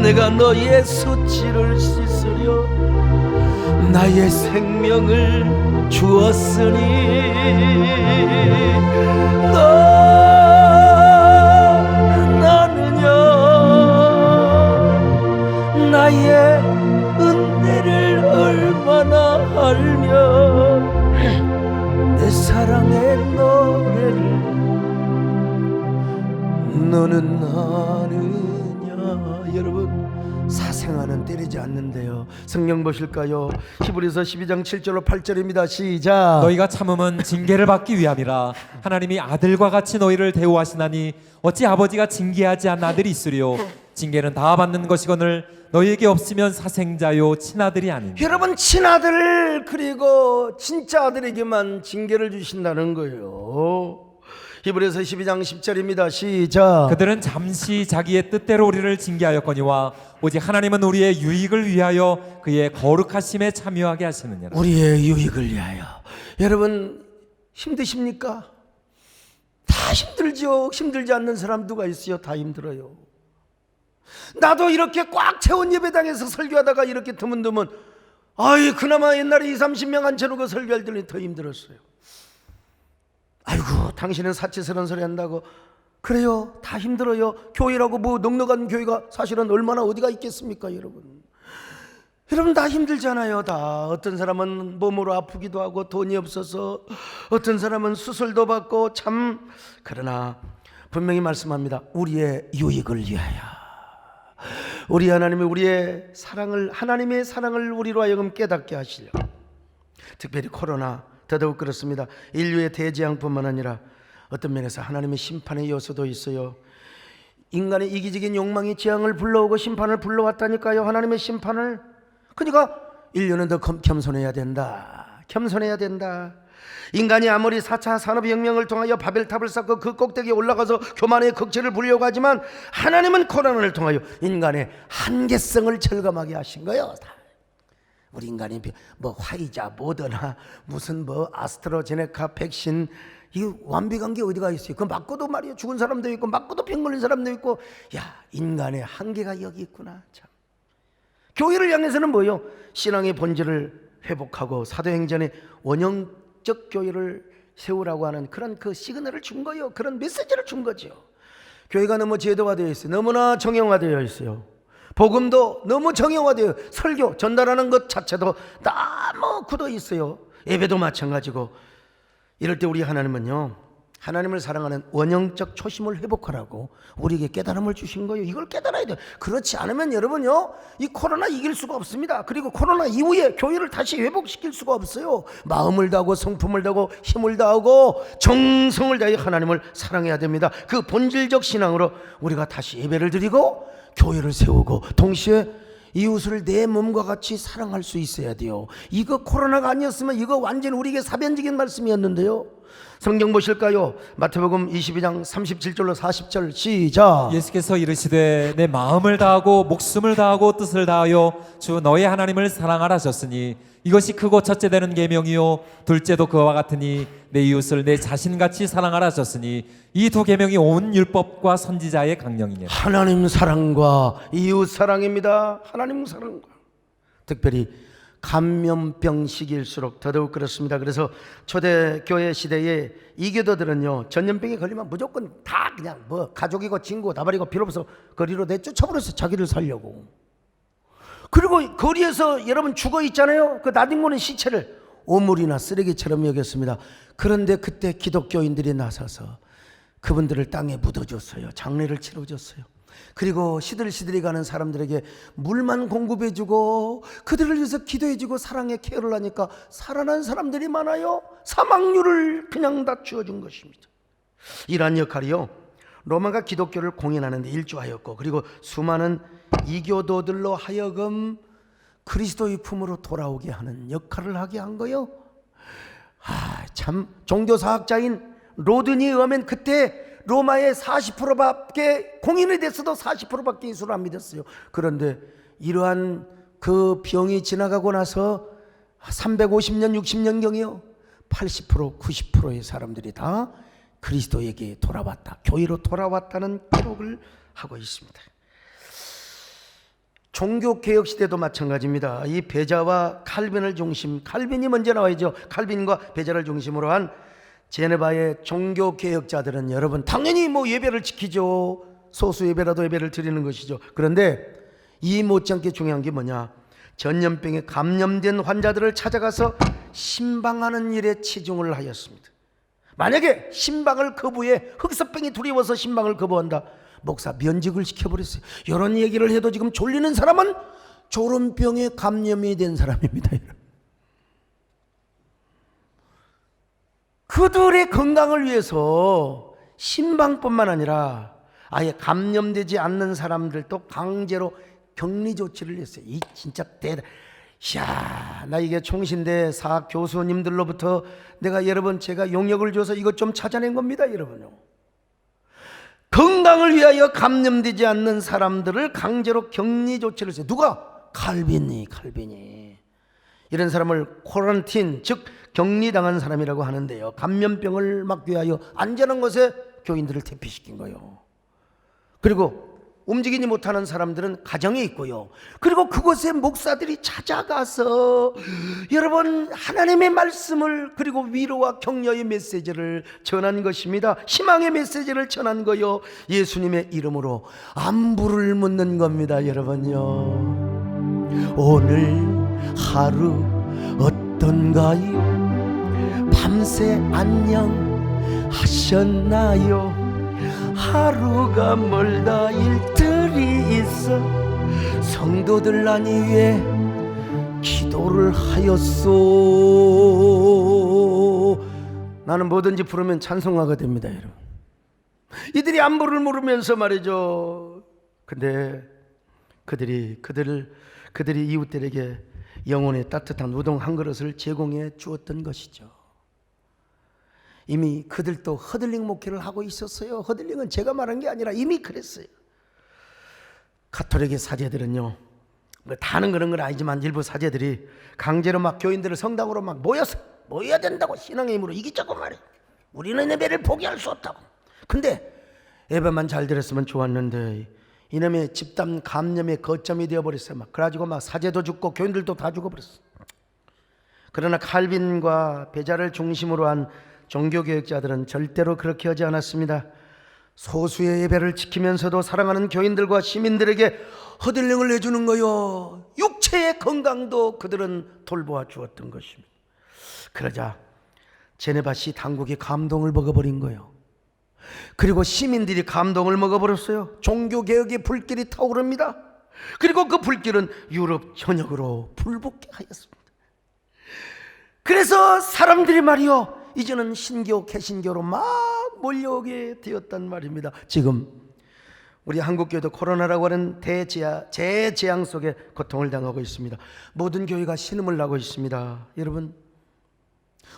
내가 너의 수치를 씻으려 나의 생명을 주었으니 너는 아느냐 나의 은혜를 얼마나 알면 내 사랑의 노래를 너는 아느냐. 여러분 사생아는 때리지 않는데요. 성경 보실까요? 히브리서 12장 7절로 8절입니다. 시작. 너희가 참음은 징계를 받기 위함이라 하나님이 아들과 같이 너희를 대우하시나니 어찌 아버지가 징계하지 않는 아들이 있으리요 징계는 다 받는 것이거늘 너희에게 없으면 사생자요 친아들이 아니니. 여러분 친아들 그리고 진짜 아들에게만 징계를 주신다는 거예요. 히브리서 12장 10절입니다. 시작. 그들은 잠시 자기의 뜻대로 우리를 징계하였거니와 오직 하나님은 우리의 유익을 위하여 그의 거룩하심에 참여하게 하시느니라. 우리의 유익을 위하여. 여러분 힘드십니까? 다 힘들죠. 힘들지 않는 사람 누가 있어요? 다 힘들어요. 나도 이렇게 꽉 채운 예배당에서 설교하다가 이렇게 드문드문 아이 그나마 옛날에 20-30명 앉혀놓고 설교할 때는 더 힘들었어요. 아이고 당신은 사치스러운 소리 한다고. 그래요, 다 힘들어요. 교회라고 뭐 넉넉한 교회가 사실은 얼마나 어디가 있겠습니까? 여러분 다 힘들잖아요. 다 어떤 사람은 몸으로 아프기도 하고 돈이 없어서 어떤 사람은 수술도 받고 참. 그러나 분명히 말씀합니다. 우리의 유익을 위하여 우리 하나님이 우리의 사랑을 하나님의 사랑을 우리로 하여금 깨닫게 하시려. 특별히 코로나 더더욱 그렇습니다. 인류의 대재앙뿐만 아니라 어떤 면에서 하나님의 심판의 요소도 있어요. 인간의 이기적인 욕망이 재앙을 불러오고 심판을 불러왔다니까요. 하나님의 심판을. 그러니까 인류는 더 겸손해야 된다. 겸손해야 된다. 인간이 아무리 4차 산업혁명을 통하여 바벨탑을 쌓고 그 꼭대기에 올라가서 교만의 극치를 부리려고 하지만 하나님은 코로나를 통하여 인간의 한계성을 절감하게 하신 거예요. 우리 인간이 뭐 화이자 모더나 무슨 뭐 아스트라제네카 백신 이 완벽한 게 어디가 있어요? 그 맞고도 말이에요 죽은 사람도 있고 맞고도 병 걸린 사람도 있고. 야 인간의 한계가 여기 있구나. 참. 교회를 향해서는 뭐예요? 신앙의 본질을 회복하고 사도행전의 원형적 교회를 세우라고 하는 그런 그 시그널을 준 거예요. 그런 메시지를 준 거죠. 교회가 너무 제도화되어 있어요. 너무나 정형화되어 있어요. 복음도 너무 정형화되어 설교 전달하는 것 자체도 너무 굳어 있어요. 예배도 마찬가지고. 이럴 때 우리 하나님은요 하나님을 사랑하는 원형적 초심을 회복하라고 우리에게 깨달음을 주신 거예요. 이걸 깨달아야 돼요. 그렇지 않으면 여러분요 이 코로나 이길 수가 없습니다. 그리고 코로나 이후에 교회를 다시 회복시킬 수가 없어요. 마음을 다하고 성품을 다하고 힘을 다하고 정성을 다해 하나님을 사랑해야 됩니다. 그 본질적 신앙으로 우리가 다시 예배를 드리고 교회를 세우고 동시에 이웃을 내 몸과 같이 사랑할 수 있어야 돼요. 이거 코로나가 아니었으면 이거 완전 우리에게 사변적인 말씀이었는데요. 성경 보실까요? 마태복음 22장 37절로 40절 시작. 예수께서 이르시되 내 마음을 다하고 목숨을 다하고 뜻을 다하여 주 너의 하나님을 사랑하라 하셨으니 이것이 크고 첫째 되는 계명이요 둘째도 그와 같으니 내 이웃을 내 자신같이 사랑하라 하셨으니 이 두 계명이 온 율법과 선지자의 강령이니라. 하나님 사랑과 이웃 사랑입니다. 하나님 사랑과. 특별히 감염병 시기일수록 더더욱 그렇습니다. 그래서 초대교회 시대에 이교도들은요 전염병에 걸리면 무조건 다 그냥 뭐 가족이고 친구 다 버리고 필요 없어 거리로 내쫓아버려서 자기를 살려고. 그리고 거리에서 여러분 죽어 있잖아요. 그 나뒹구는 시체를 오물이나 쓰레기처럼 여겼습니다. 그런데 그때 기독교인들이 나서서 그분들을 땅에 묻어줬어요. 장례를 치러줬어요. 그리고 시들시들이 가는 사람들에게 물만 공급해주고 그들을 위해서 기도해주고 사랑의 케어를 하니까 살아난 사람들이 많아요. 사망률을 그냥 다 지어준 것입니다. 이러한 역할이요 로마가 기독교를 공인하는 데 일조하였고 그리고 수많은 이교도들로 하여금 그리스도의 품으로 돌아오게 하는 역할을 하게 한 거예요. 참 종교사학자인 로든에 의하면 그때 로마의 40%밖에 공인이 됐어도 40%밖에 예수를 안 믿었어요. 그런데 이러한 그 병이 지나가고 나서 350년 60년경이요 80% 90%의 사람들이 다 그리스도에게 돌아왔다, 교회로 돌아왔다는 기록을 하고 있습니다. 종교개혁 시대도 마찬가지입니다. 이 베자와 칼빈을 중심, 칼빈이 먼저 나와야죠. 칼빈과 베자를 중심으로 한 제네바의 종교개혁자들은 여러분 당연히 뭐 예배를 지키죠. 소수 예배라도 예배를 드리는 것이죠. 그런데 이 못지않게 중요한 게 뭐냐, 전염병에 감염된 환자들을 찾아가서 신방하는 일에 치중을 하였습니다. 만약에 신방을 거부해, 흑사병이 두려워서 신방을 거부한다, 목사 면직을 시켜버렸어요. 이런 얘기를 해도 지금 졸리는 사람은 졸음병에 감염이 된 사람입니다. 그들의 건강을 위해서 신방뿐만 아니라 아예 감염되지 않는 사람들도 강제로 격리 조치를 했어요. 이 진짜 대단. 이야, 나 이게 총신대 사학 교수님들로부터 내가 여러분 제가 용역을 줘서 이것 좀 찾아낸 겁니다, 여러분요. 건강을 위하여 감염되지 않는 사람들을 강제로 격리 조치를 했어요. 누가? 칼빈이. 이런 사람을 코런틴, 즉 격리당한 사람이라고 하는데요, 감염병을 막기 위하여 안전한 곳에 교인들을 대피시킨 거예요. 그리고 움직이지 못하는 사람들은 가정에 있고요, 그리고 그곳에 목사들이 찾아가서 여러분 하나님의 말씀을, 그리고 위로와 격려의 메시지를 전한 것입니다. 희망의 메시지를 전한 거요. 예수님의 이름으로 안부를 묻는 겁니다. 여러분요, 오늘 하루 어떤가요? 밤새 안녕하셨나요? 하루가 멀다 일들이 있어 성도들 난 위에 기도를 하였소. 나는 뭐든지 부르면 찬송하게 됩니다, 여러분. 이들이 안부를 물으면서 말이죠. 근데 그들이 이웃들에게 영혼의 따뜻한 우동 한 그릇을 제공해 주었던 것이죠. 이미 그들도 허들링 목회를 하고 있었어요. 허들링은 제가 말한 게 아니라 이미 그랬어요. 가톨릭의 사제들은요, 다 하는 그런 건 아니지만 일부 사제들이 강제로 막 교인들을 성당으로 막 모여야 된다고 신앙의 힘으로 이기자고 말해. 우리는 예배를 포기할 수 없다고. 근데 예배만 잘 드렸으면 좋았는데 이놈의 집단 감염의 거점이 되어버렸어요. 그래가지고 막 사제도 죽고 교인들도 다 죽어버렸어. 그러나 칼빈과 베자를 중심으로 한 종교개혁자들은 절대로 그렇게 하지 않았습니다. 소수의 예배를 지키면서도 사랑하는 교인들과 시민들에게 허들링을 해주는 거요. 육체의 건강도 그들은 돌보아 주었던 것입니다. 그러자 제네바시 당국이 감동을 먹어버린 거예요. 그리고 시민들이 감동을 먹어버렸어요. 종교개혁의 불길이 타오릅니다. 그리고 그 불길은 유럽 전역으로 불붙게 하였습니다. 그래서 사람들이 말이요, 이제는 신교, 개신교로 막 몰려오게 되었단 말입니다. 지금 우리 한국교회도 코로나라고 하는 대재앙 속에 고통을 당하고 있습니다. 모든 교회가 신음을 나고 있습니다. 여러분,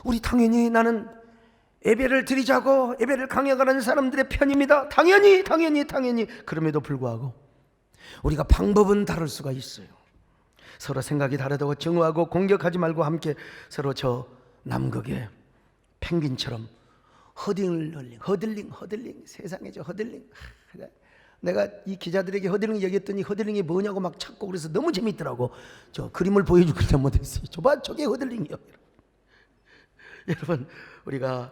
우리 당연히 나는 예배를 드리자고 예배를 강요하는 사람들의 편입니다. 당연히. 그럼에도 불구하고 우리가 방법은 다를 수가 있어요. 서로 생각이 다르다고 정오하고 공격하지 말고 함께 서로 저 남극의 펭귄처럼 허들링 세상에 저 허들링. 내가 이 기자들에게 허들링 얘기했더니 허들링이 뭐냐고 막 찾고 그래서 너무 재밌더라고. 저 그림을 보여줄 걸 못했어요. 저게 허들링이요. 여러분, 우리가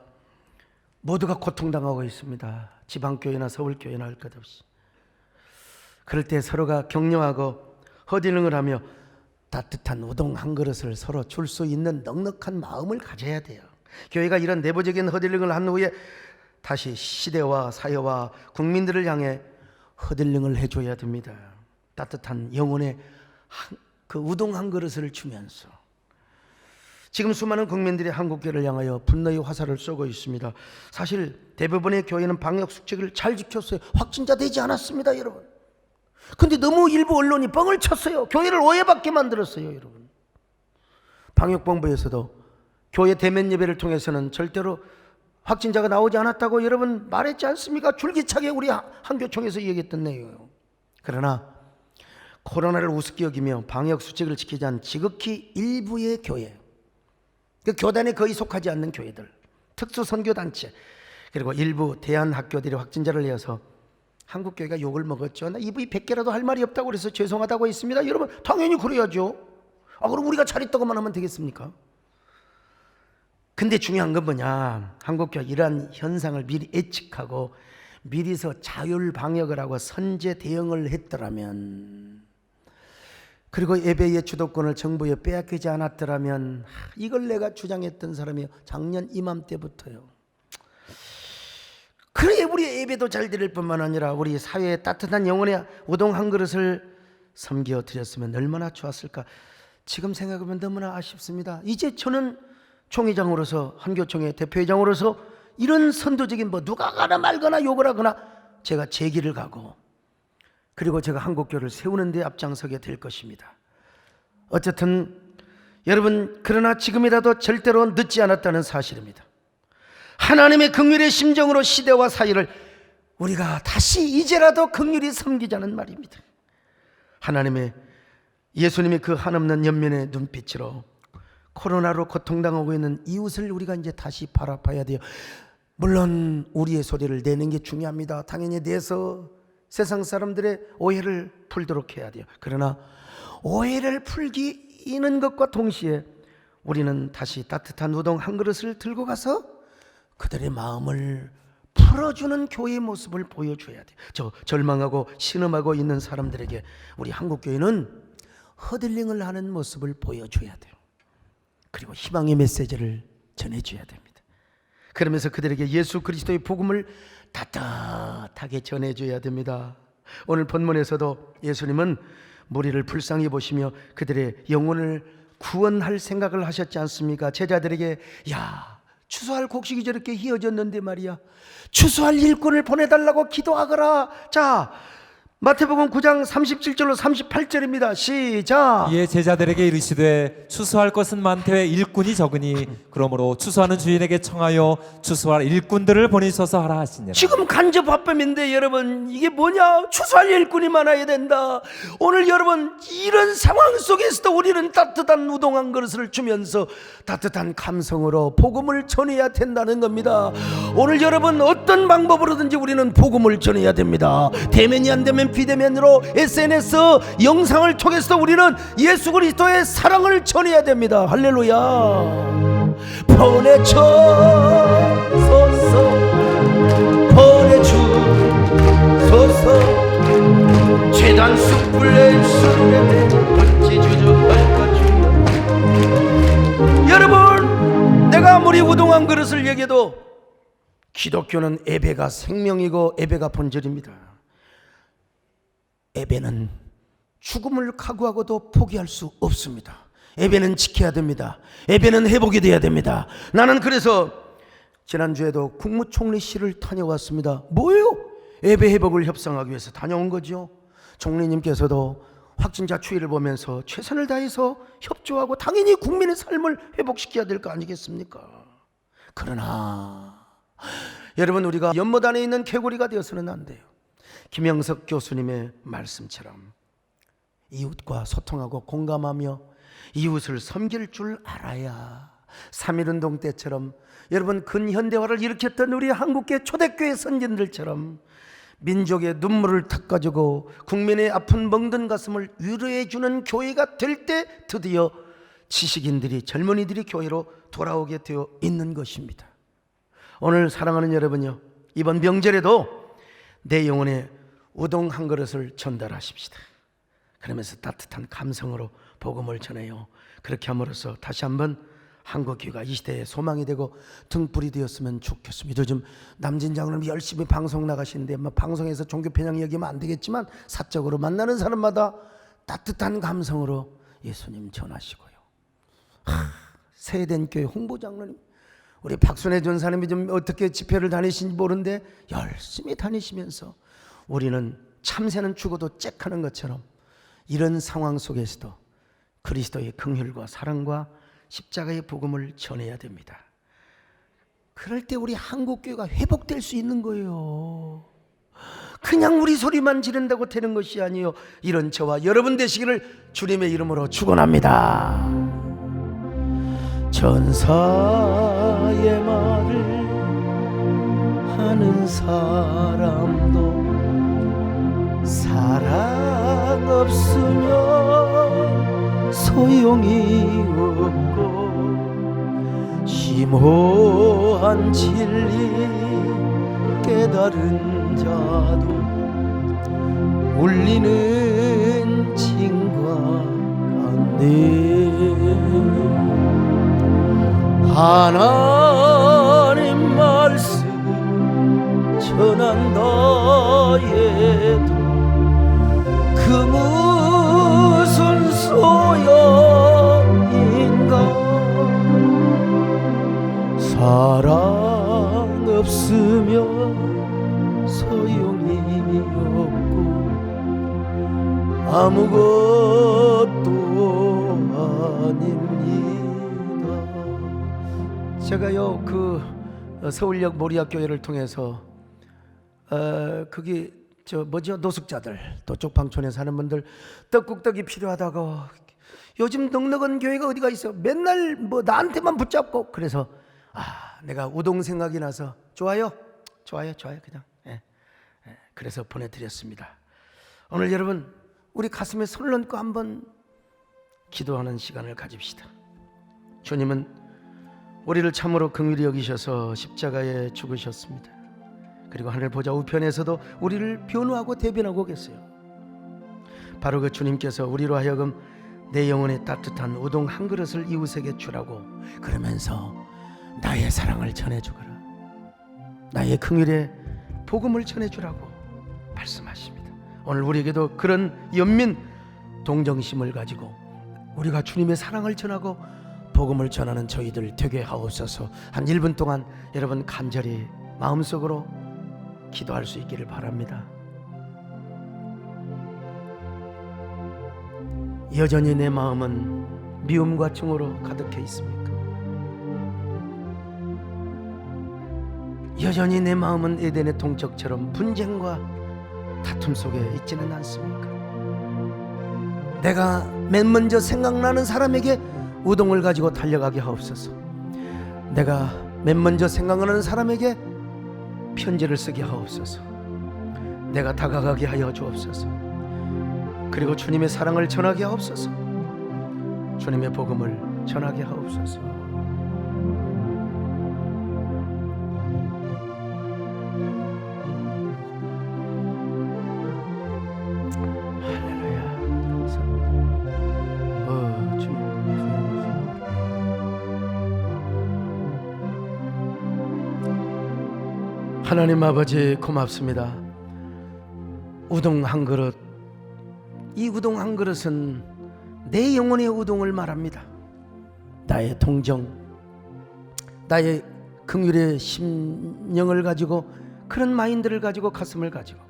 모두가 고통당하고 있습니다. 지방교회나 서울교회나 할 것 없이. 그럴 때 서로가 격려하고 허들링을 하며 따뜻한 우동 한 그릇을 서로 줄 수 있는 넉넉한 마음을 가져야 돼요. 교회가 이런 내부적인 허들링을 한 후에 다시 시대와 사회와 국민들을 향해 허들링을 해줘야 됩니다. 따뜻한 영혼의 그 우동 한 그릇을 주면서. 지금 수많은 국민들이 한국교회를 향하여 분노의 화살을 쏘고 있습니다. 사실 대부분의 교회는 방역 수칙을 잘 지켰어요. 확진자 되지 않았습니다, 여러분. 근데 너무 일부 언론이 뻥을 쳤어요. 교회를 오해받게 만들었어요, 여러분. 방역본부에서도 교회 대면 예배를 통해서는 절대로 확진자가 나오지 않았다고 여러분 말했지 않습니까? 줄기차게 우리 한교총에서 얘기했던 내용이에요. 그러나 코로나를 우습게 여기며 방역 수칙을 지키지 않은 지극히 일부의 교회, 그 교단에 거의 속하지 않는 교회들, 특수선교단체, 그리고 일부 대한학교들이 확진자를 내어서 한국교회가 욕을 먹었죠. 나 입이 100개라도 할 말이 없다고 그래서 죄송하다고 했습니다. 여러분 당연히 그래야죠. 그럼 우리가 차렸다고만 하면 되겠습니까? 근데 중요한 건 뭐냐, 한국교회 이러한 현상을 미리 예측하고 미리서 자율 방역을 하고 선제 대응을 했더라면, 그리고 예배의 주도권을 정부에 빼앗기지 않았더라면, 이걸 내가 주장했던 사람이에요. 작년 이맘때부터요. 그래 우리 예배도 잘 드릴 뿐만 아니라 우리 사회에 따뜻한 영혼의 우동 한 그릇을 섬겨 드렸으면 얼마나 좋았을까. 지금 생각하면 너무나 아쉽습니다. 이제 저는 총회장으로서, 한교총회 대표회장으로서 이런 선도적인 누가 가나 말거나 욕을 하거나 제가 제 길을 가고, 그리고 제가 한국교를 세우는 데 앞장서게 될 것입니다. 어쨌든 여러분, 그러나 지금이라도 절대로 늦지 않았다는 사실입니다. 하나님의 긍휼의 심정으로 시대와 사회를 우리가 다시 이제라도 긍휼히 섬기자는 말입니다. 예수님의 그 한없는 연민의 눈빛으로 코로나로 고통당하고 있는 이웃을 우리가 이제 다시 바라봐야 돼요. 물론 우리의 소리를 내는 게 중요합니다. 당연히 내서 세상 사람들의 오해를 풀도록 해야 돼요. 그러나 오해를 풀기는 것과 동시에 우리는 다시 따뜻한 우동 한 그릇을 들고 가서 그들의 마음을 풀어주는 교회의 모습을 보여줘야 돼요. 저 절망하고 신음하고 있는 사람들에게 우리 한국교회는 허들링을 하는 모습을 보여줘야 돼요. 그리고 희망의 메시지를 전해줘야 됩니다. 그러면서 그들에게 예수 그리스도의 복음을 따뜻하게 전해줘야 됩니다. 오늘 본문에서도 예수님은 무리를 불쌍히 보시며 그들의 영혼을 구원할 생각을 하셨지 않습니까? 제자들에게 추수할 곡식이 저렇게 휘어졌는데 말이야, 추수할 일꾼을 보내달라고 기도하거라. 자, 마태복음 9장 37절로 38절입니다. 시작. 이에 제자들에게 이르시되 추수할 것은 많되 일꾼이 적으니 그러므로 추수하는 주인에게 청하여 추수할 일꾼들을 보내셔서 하라 하시니라. 지금 간접합범인데 여러분, 이게 뭐냐? 추수할 일꾼이 많아야 된다. 오늘 여러분, 이런 상황 속에서도 우리는 따뜻한 우동 한 그릇을 주면서 따뜻한 감성으로 복음을 전해야 된다는 겁니다. 오늘 여러분, 어떤 방법으로든지 우리는 복음을 전해야 됩니다. 대면이 안 되면 비대면으로, SNS 영상을 통해서 우리는 예수 그리스도의 사랑을 전해야 됩니다. 할렐루야. 보내주소서, 재단 숯불에 술에 어찌 주저할 것 주여. 여러분, 내가 아무리 우동 한 그릇을 얘기해도 기독교는 예배가 생명이고 예배가 본질입니다. 예배는 죽음을 각오하고도 포기할 수 없습니다. 예배는 지켜야 됩니다. 예배는 회복이 돼야 됩니다. 나는 그래서 지난주에도 국무총리실을 다녀왔습니다. 뭐예요? 예배 회복을 협상하기 위해서 다녀온 거죠. 총리님께서도 확진자 추이를 보면서 최선을 다해서 협조하고 당연히 국민의 삶을 회복시켜야 될 거 아니겠습니까? 그러나 여러분, 우리가 연못 안에 있는 개구리가 되어서는 안 돼요. 김영석 교수님의 말씀처럼 이웃과 소통하고 공감하며 이웃을 섬길 줄 알아야 3.1운동 때처럼, 여러분 근현대화를 일으켰던 우리 한국계 초대교회 선진들처럼 민족의 눈물을 닦아주고 국민의 아픈 멍든 가슴을 위로해주는 교회가 될 때 드디어 지식인들이, 젊은이들이 교회로 돌아오게 되어 있는 것입니다. 오늘 사랑하는 여러분요, 이번 명절에도 내 영혼의 우동 한 그릇을 전달하십시다. 그러면서 따뜻한 감성으로 복음을 전해요. 그렇게 함으로써 다시 한번 한국교회가 이 시대의 소망이 되고 등불이 되었으면 좋겠습니다. 요즘 남진 장로님 열심히 방송 나가시는데 방송에서 종교 편향 얘기하면 안 되겠지만 사적으로 만나는 사람마다 따뜻한 감성으로 예수님 전하시고요. 세된 교회 홍보장로님, 우리 박순애 전사님이 좀 어떻게 집회를 다니시는지 모르는데 열심히 다니시면서 우리는 참새는 죽어도 짹하는 것처럼 이런 상황 속에서도 그리스도의 긍휼과 사랑과 십자가의 복음을 전해야 됩니다. 그럴 때 우리 한국교회가 회복될 수 있는 거예요. 그냥 우리 소리만 지른다고 되는 것이 아니요, 이런 저와 여러분 되시기를 주님의 이름으로 축원합니다. 천사의 말을 하는 사람도 사랑 없으면 소용이 없고, 심오한 진리 깨달은 자도 울리는 징과 같네. 하나님 말씀 전한다 해도 그 무슨 소용인가. 사랑 없으면 소용이 없고 아무것도 아닙니다. 제가요 그 서울역 모리아교회를 통해서 거기 저 뭐죠, 노숙자들, 또 쪽방촌에 사는 분들 떡국떡이 필요하다고, 요즘 넉넉한 교회가 어디가 있어, 맨날 뭐 나한테만 붙잡고, 그래서 내가 우동 생각이 나서 좋아요 그냥 그래서 보내드렸습니다. 오늘 여러분 우리 가슴에 손을 얹고 한번 기도하는 시간을 가집시다. 주님은 우리를 참으로 긍휼히 여기셔서 십자가에 죽으셨습니다. 그리고 하늘 보좌 우편에서도 우리를 변호하고 대변하고 계세요. 바로 그 주님께서 우리로 하여금 내 영혼에 따뜻한 우동 한 그릇을 이웃에게 주라고, 그러면서 나의 사랑을 전해주거라, 나의 긍휼의 복음을 전해주라고 말씀하십니다. 오늘 우리에게도 그런 연민 동정심을 가지고 우리가 주님의 사랑을 전하고 복음을 전하는 저희들 되게 하옵소서. 한 1분 동안 여러분 간절히 마음속으로 기도할 수 있기를 바랍니다. 여전히 내 마음은 미움과 증오로 가득해 있습니까? 여전히 내 마음은 에덴의 동쪽처럼 분쟁과 다툼 속에 있지는 않습니까? 내가 맨 먼저 생각나는 사람에게 우동을 가지고 달려가게 하옵소서. 내가 맨 먼저 생각나는 사람에게 편지를 쓰게 하옵소서. 내가 다가가게 하여 주옵소서. 그리고 주님의 사랑을 전하게 하옵소서. 주님의 복음을 전하게 하옵소서. 할렐루야. 감사합니다. 주님. 하나님 아버지 고맙습니다. 우동 한 그릇, 이 우동 한 그릇은 내 영혼의 우동을 말합니다. 나의 동정, 나의 긍휼의 심령을 가지고, 그런 마인드를 가지고, 가슴을 가지고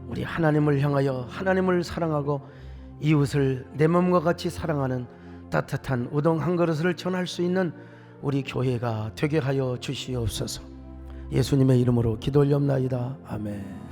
우리 하나님을 향하여 하나님을 사랑하고 이웃을 내 몸과 같이 사랑하는 따뜻한 우동 한 그릇을 전할 수 있는 우리 교회가 되게 하여 주시옵소서. 예수님의 이름으로 기도 올려옵나이다. 아멘.